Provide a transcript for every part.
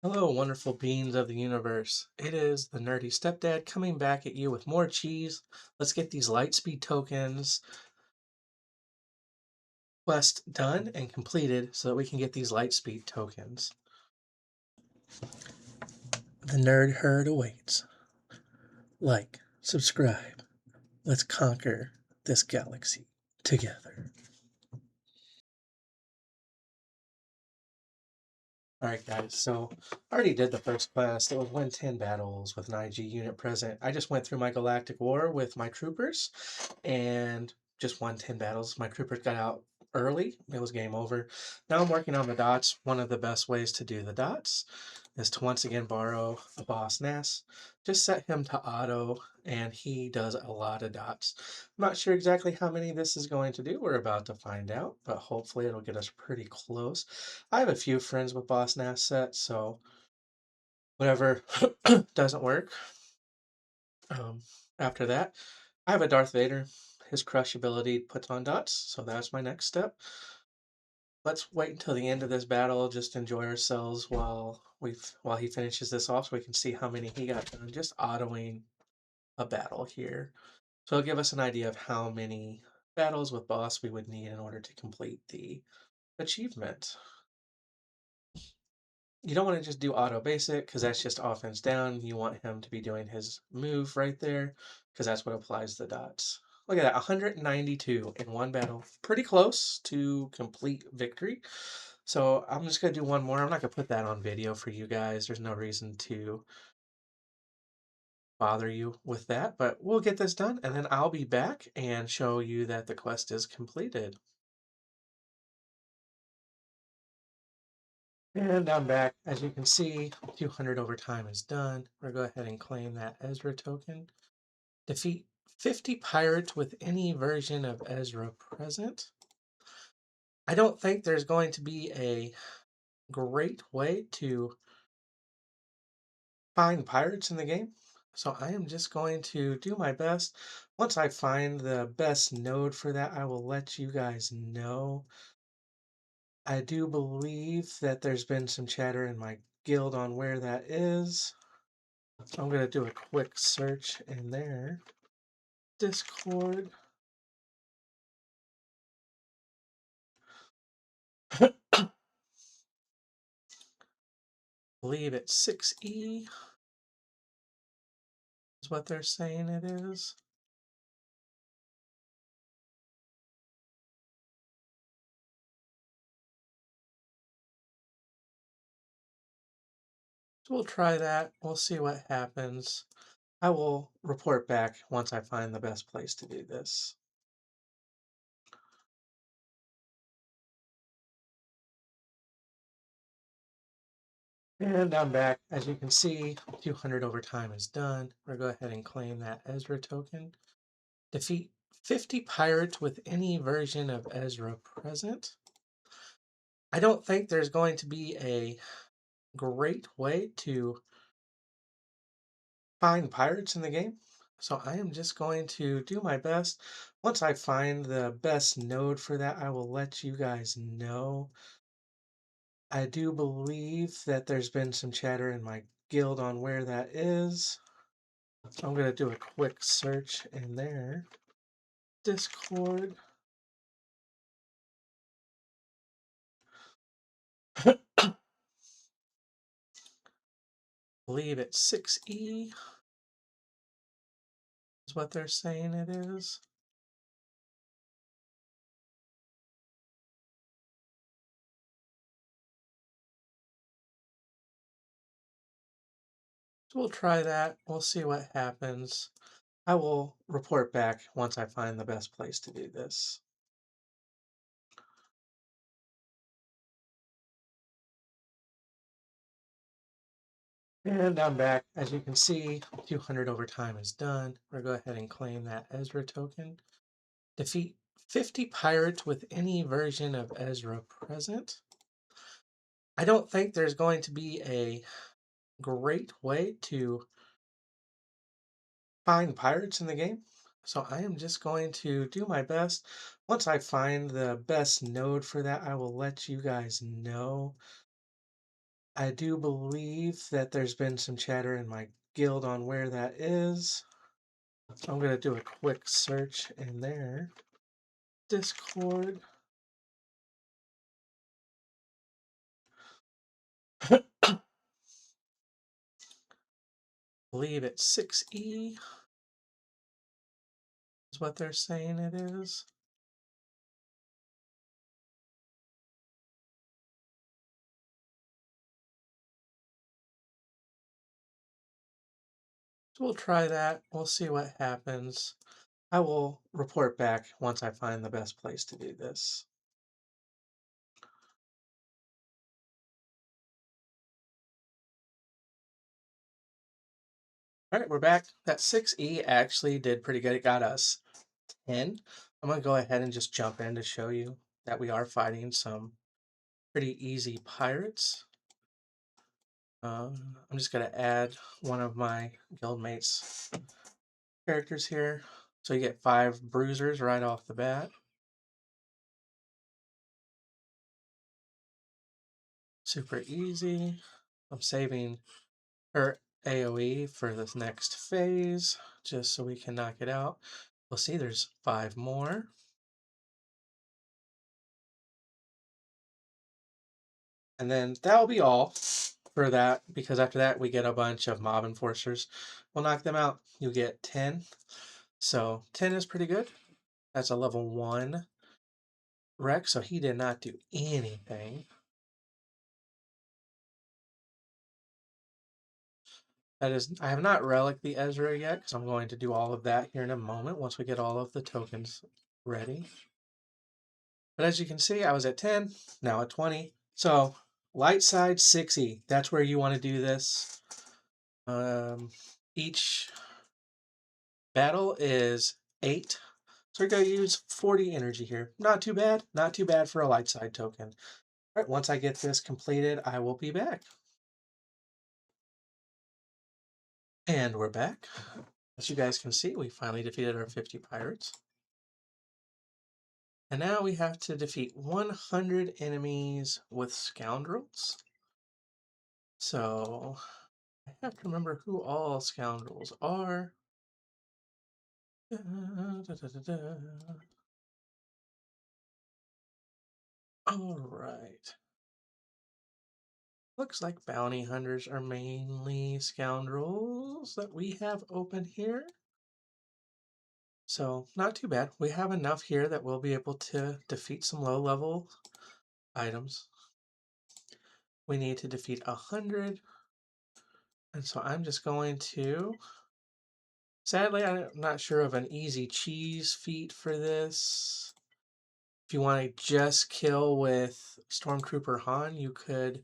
Hello, wonderful beings of the universe. It is the nerdy stepdad coming back at you with more cheese. Let's get these lightspeed tokens quest done and completed so that we can get these lightspeed tokens. The nerd herd awaits. Like, subscribe. Let's conquer this galaxy together. Alright guys, so I already did the first quest. It was win 10 battles with an IG unit present. I just went through my galactic war with my troopers and just won 10 battles. My troopers got out early. It was game over. Now I'm working on the dots. One of the best ways to do the dots is to once again borrow a boss Nass. Just set him to auto and he does a lot of dots. I'm not sure exactly how many this is going to do. We're about to find out, but hopefully it'll get us pretty close. I have a few friends with boss Nass sets, so whatever doesn't work. Um, After that, I have a Darth Vader. His crush ability puts on dots, so that's my next step. Let's wait until the end of this battle, just enjoy ourselves while he finishes this off, so we can see how many he got done. Just autoing a battle here, so it'll give us an idea of how many battles with boss we would need in order to complete the achievement. You don't want to just do auto basic because that's just offense down. You want him to be doing his move right there because that's what applies the dots. Look at that, 192 in one battle. Pretty close to complete victory. So I'm just going to do one more. I'm not going to put that on video for you guys. There's no reason to bother you with that, but we'll get this done and then I'll be back and show you that the quest is completed. And I'm back. As you can see, 200 overtime is done. We're going to go ahead and claim that Ezra token. Defeat 50 pirates with any version of Ezra present. I don't think there's going to be a great way to find pirates in the game, so I am just going to do my best. Once I find the best node for that, I will let you guys know. I do believe that there's been some chatter in my guild on where that is. So I'm going to do a quick search in their Discord. I believe it's 6E is what they're saying it is. So we'll try that. We'll see what happens. I will report back once I find the best place to do this. And I'm back. As you can see, 200 overtime is done. We're going to go ahead and claim that Ezra token. Defeat 50 pirates with any version of Ezra present. I don't think there's going to be a great way to find pirates in the game, so I am just going to do my best. Once I find the best node for that, I will let you guys know. I do believe that there's been some chatter in my guild on where that is. So I'm going to do a quick search in their Discord. I believe it's 6E is what they're saying it is. So we'll try that. We'll see what happens. I will report back once I find the best place to do this. And I'm back. As you can see, 200 overtime is done. We're going to go ahead and claim that Ezra token. Defeat 50 pirates with any version of Ezra present. I don't think there's going to be a great way to find pirates in the game, so I am just going to do my best. Once I find the best node for that, I will let you guys know. I do believe that there's been some chatter in my guild on where that is. So I'm going to do a quick search in their Discord. I believe it's 6E is what they're saying it is. So we'll try that. We'll see what happens. I will report back once I find the best place to do this. All right, we're back. That 6E actually did pretty good. It got us 10. I'm going to go ahead and just jump in to show you that we are fighting some pretty easy pirates. I'm just going to add one of my guildmates characters here. So you get 5 bruisers right off the bat. Super easy. I'm saving her AoE for this next phase, just so we can knock it out. We'll see there's 5 more. And then that'll be all for that, because after that we get a bunch of mob enforcers. We'll knock them out. You get 10. So 10 is pretty good. That's a level 1 Rex, so he did not do anything. That is, I have not relic the Ezra yet, because I'm going to do all of that here in a moment once we get all of the tokens ready. But as you can see, I was at 10, now at 20. So light side 6E, that's where you want to do this. Each battle is 8. So we're going to use 40 energy here. Not too bad. Not too bad for a light side token. All right, once I get this completed, I will be back. And we're back. As you guys can see, we finally defeated our 50 pirates. And now we have to defeat 100 enemies with Scoundrels. So I have to remember who all Scoundrels are. Da, da, da, da. All right. Looks like bounty hunters are mainly Scoundrels that we have open here. So not too bad. We have enough here that we'll be able to defeat some low level items. We need to defeat 100. And so I'm just going to, sadly, I'm not sure of an easy cheese feat for this. If you want to just kill with Stormtrooper Han, you could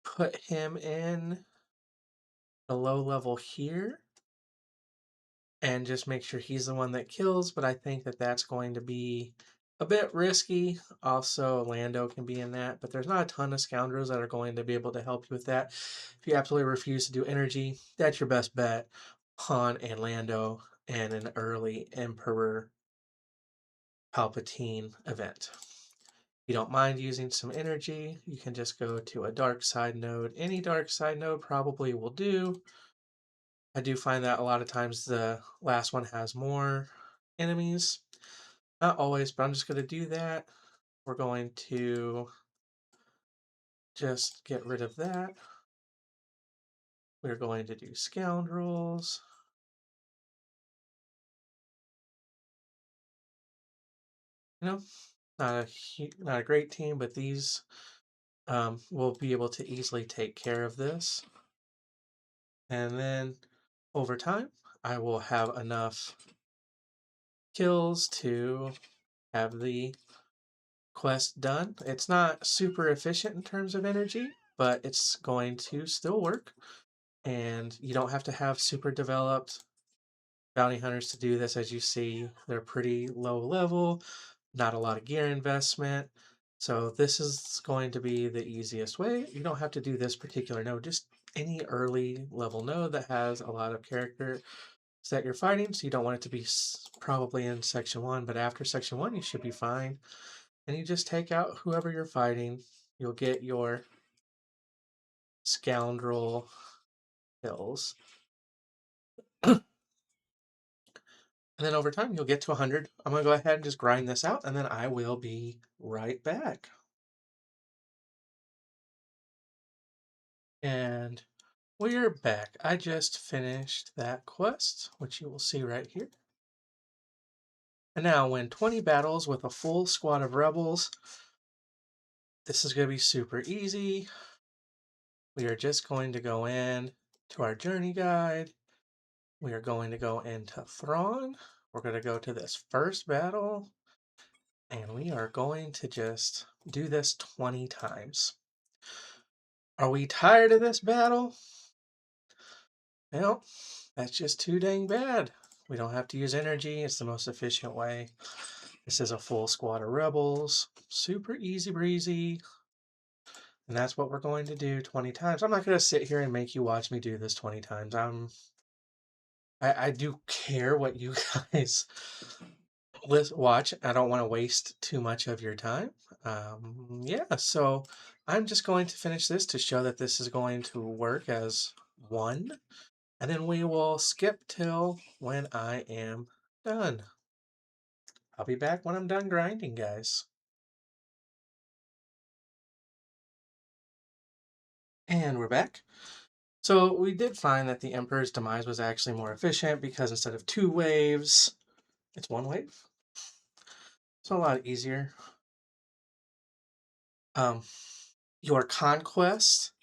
put him in a low level here and just make sure he's the one that kills, but I think that that's going to be a bit risky. Also, Lando can be in that, but there's not a ton of Scoundrels that are going to be able to help you with that. If you absolutely refuse to do energy, that's your best bet. Han and Lando and an early Emperor Palpatine event. If you don't mind using some energy, you can just go to a dark side node. Any dark side node probably will do. I do find that a lot of times the last one has more enemies. Not always, but I'm just going to do that. We're going to just get rid of that. We're going to do Scoundrels. You know, not a great team, but these will be able to easily take care of this. And then over time, I will have enough kills to have the quest done. It's not super efficient in terms of energy, but it's going to still work. And you don't have to have super developed bounty hunters to do this. As you see, they're pretty low level, not a lot of gear investment. So this is going to be the easiest way. You don't have to do this particular node, just any early level node that has a lot of character that you're fighting. So you don't want it to be probably in section 1, but after section 1 you should be fine. And you just take out whoever you're fighting. You'll get your Scoundrel kills. And then over time, you'll get to 100. I'm going to go ahead and just grind this out, and then I will be right back. And we're back. I just finished that quest, which you will see right here. And now, win 20 battles with a full squad of rebels. This is going to be super easy. We are just going to go in to our journey guide. We are going to go into Thrawn. We're going to go to this first battle. And we are going to just do this 20 times. Are we tired of this battle? Well, that's just too dang bad. We don't have to use energy. It's the most efficient way. This is a full squad of rebels. Super easy breezy. And that's what we're going to do 20 times. I'm not going to sit here and make you watch me do this 20 times. I do care what you guys watch. I don't want to waste too much of your time. Yeah, so I'm just going to finish this to show that this is going to work as one. And then we will skip till when I am done. I'll be back when I'm done grinding, guys. And we're back. So we did find that the Emperor's demise was actually more efficient because instead of 2 waves, it's 1 wave. So a lot easier. Your conquest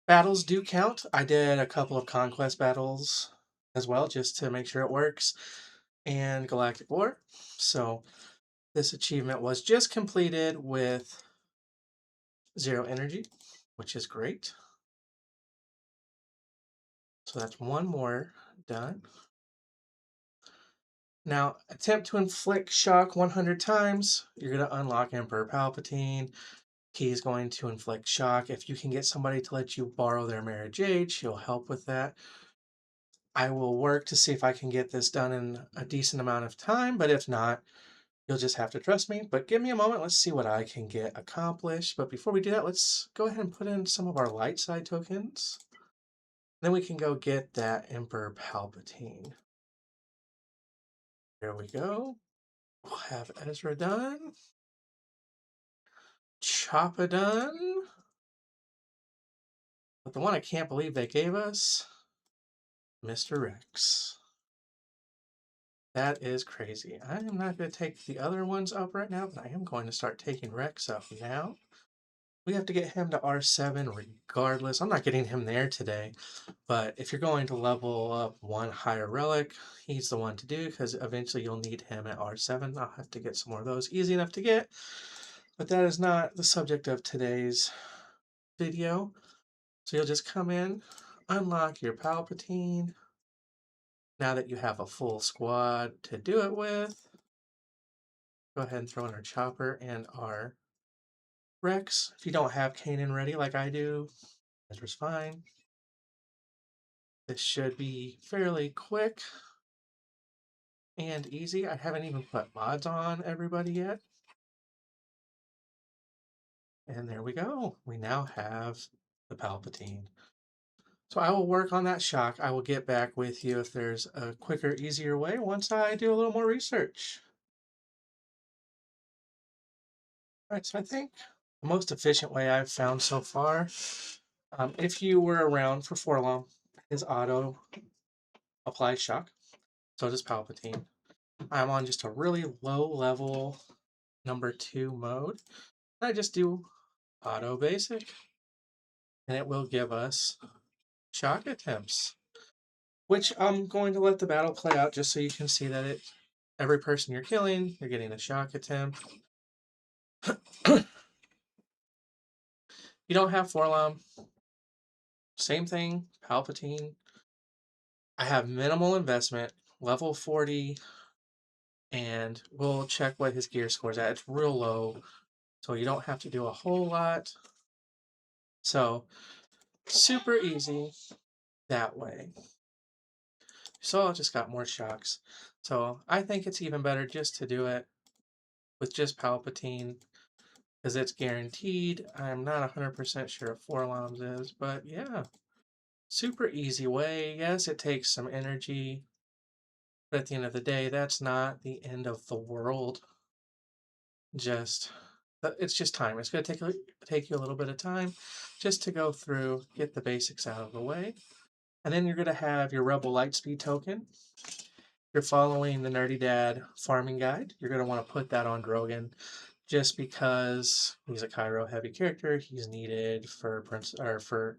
battles do count. I did a couple of conquest battles as well just to make sure it works. And Galactic War. So this achievement was just completed with 0 energy, which is great. So that's 1 more done. Now, attempt to inflict shock 100 times. You're going to unlock Emperor Palpatine. He's going to inflict shock. If you can get somebody to let you borrow their marriage age, he'll help with that. I will work to see if I can get this done in a decent amount of time, but if not, you'll just have to trust me. But give me a moment. Let's see what I can get accomplished. But before we do that, let's go ahead and put in some of our light side tokens. Then we can go get that Emperor Palpatine. There we go. We'll have Ezra done. Choppa done. But the one I can't believe they gave us, Mr. Rex. That is crazy. I am not going to take the other ones up right now, but I am going to start taking Rex up now. We have to get him to R7 regardless. I'm not getting him there today, but if you're going to level up 1 higher relic, he's the one to do because eventually you'll need him at R7. I'll have to get some more of those. Easy enough to get, but that is not the subject of today's video. So you'll just come in, unlock your Palpatine. Now that you have a full squad to do it with, go ahead and throw in our Chopper and our Rex. If you don't have Kanan ready like I do, Ezra's fine. This should be fairly quick and easy. I haven't even put mods on everybody yet. And there we go. We now have the Palpatine. So I will work on that shock. I will get back with you if there's a quicker, easier way once I do a little more research. All right, so I think the most efficient way I've found so far, if you were around for Forlom, is auto apply shock. So does Palpatine. I'm on just a really low level number 2 mode. I just do auto basic, and it will give us shock attempts, which I'm going to let the battle play out just so you can see that every person you're killing, you're getting a shock attempt. You don't have Forlom, same thing, Palpatine. I have minimal investment, level 40, and we'll check what his gear score's at. It's real low, so you don't have to do a whole lot. So, super easy that way. So I just got more shocks. So I think it's even better just to do it with just Palpatine. because it's guaranteed. I'm not 100% sure if 4 alarms is, but yeah, super easy way. Yes, it takes some energy, but at the end of the day, that's not the end of the world. Just it's just time. It's going to take you a little bit of time just to go through, get the basics out of the way. And then you're going to have your Rebel Lightspeed token. You're following the Nerdy Dad farming guide. You're going to want to put that on Drogon just because he's a Cairo heavy character. He's needed for for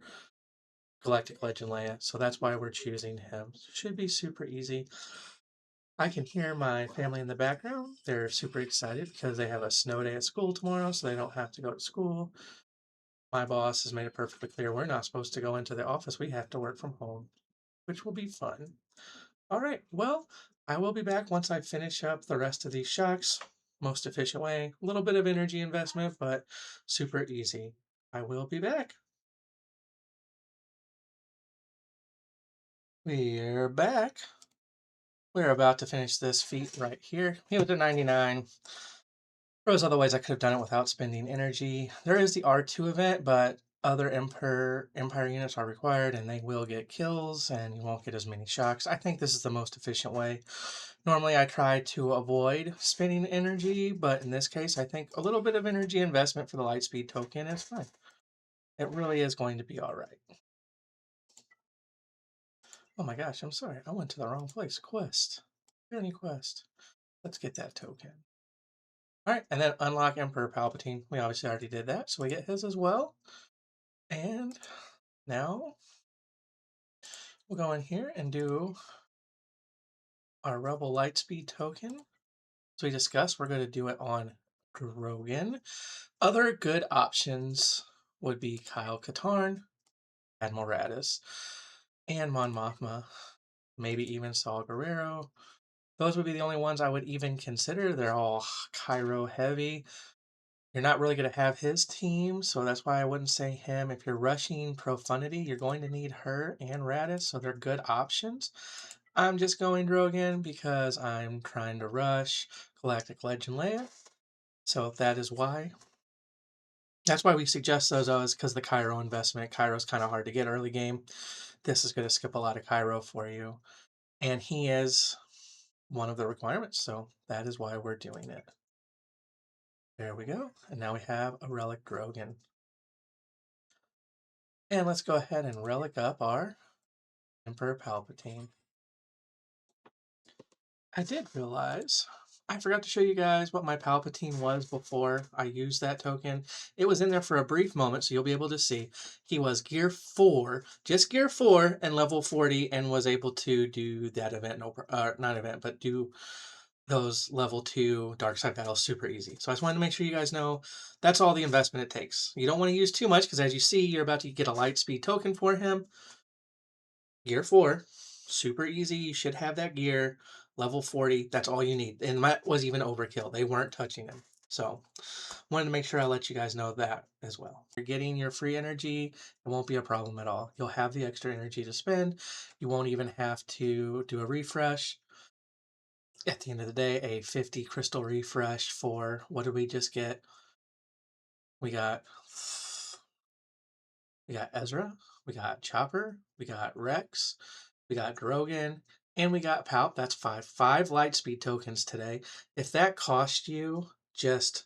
Galactic Legend Leia. So that's why we're choosing him. Should be super easy. I can hear my family in the background. They're super excited because they have a snow day at school tomorrow, so they don't have to go to school. My boss has made it perfectly clear we're not supposed to go into the office. We have to work from home, which will be fun. All right, well, I will be back once I finish up the rest of these shocks. Most efficient way. A little bit of energy investment, but super easy. I will be back. We're back. We're about to finish this feat right here. He was at 99. There was other ways I could have done it without spending energy. There is the R2 event, but other Empire units are required and they will get kills and you won't get as many shocks. I think this is the most efficient way. Normally I try to avoid spending energy, but in this case I think a little bit of energy investment for the Lightspeed token is fine. It really is going to be alright. Oh my gosh, I'm sorry. I went to the wrong place. Quest. Journey quest. Let's get that token. Alright, and then unlock Emperor Palpatine. We obviously already did that, so we get his as well. And now we'll go in here and do our Rebel Lightspeed token. So we discussed we're going to do it on Drogon. Other good options would be Kyle Katarn, Admiral Raddus, and Mon Mothma, maybe even Saul Guerrero. Those would be the only ones I would even consider. They're all Cairo heavy. You're not really going to have his team, so that's why I wouldn't say him. If you're rushing Profundity, you're going to need her and Raddus, so they're good options. I'm just going Drogon because I'm trying to rush Galactic Legend Leia, so that is why. That's why we suggest those is because the Cairo investment. Cairo's kind of hard to get early game. This is going to skip a lot of Cairo for you, and he is one of the requirements, so that is why we're doing it. There we go. And now we have a Relic Drogon. And let's go ahead and relic up our Emperor Palpatine. I did realize I forgot to show you guys what my Palpatine was before I used that token. It was in there for a brief moment, so you'll be able to see. He was Gear 4, just Gear 4 and level 40, and was able to do that event, not event, but do those level 2 dark side battles super easy. So I just wanted to make sure you guys know that's all the investment it takes. You don't want to use too much because as you see, you're about to get a Lightspeed token for him. Gear 4, super easy. You should have that gear. Level 40, that's all you need. And that was even overkill. They weren't touching him. So wanted to make sure I let you guys know that as well. You're getting your free energy. It won't be a problem at all. You'll have the extra energy to spend. You won't even have to do a refresh. At the end of the day, a 50 crystal refresh for, what did we just get? We got Ezra, we got Chopper, we got Rex, we got Drogon, and we got Palp. That's 5 Lightspeed tokens today. If that cost you just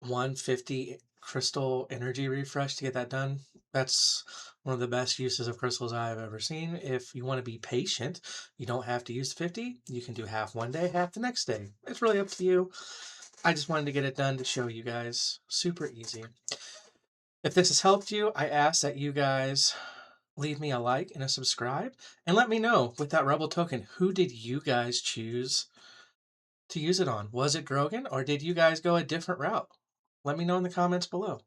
150 crystal energy refresh to get that done, that's one of the best uses of crystals I've ever seen. If you want to be patient, you don't have to use 50. You can do half one day, half the next day. It's really up to you. I just wanted to get it done to show you guys. Super easy. If this has helped you, I ask that you guys leave me a like and a subscribe and let me know with that Rebel token, who did you guys choose to use it on? Was it Drogon or did you guys go a different route? Let me know in the comments below.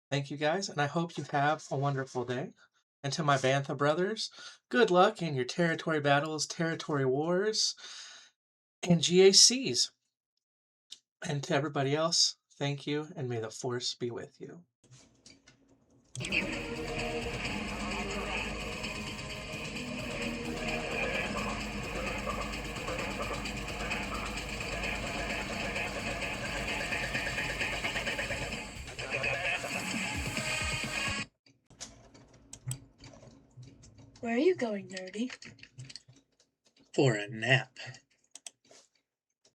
Thank you guys, and I hope you have a wonderful day. And to my Bantha brothers, good luck in your territory battles, territory wars, and GACs. And to everybody else, thank you, and may the Force be with you. Where are you going, nerdy? For a nap.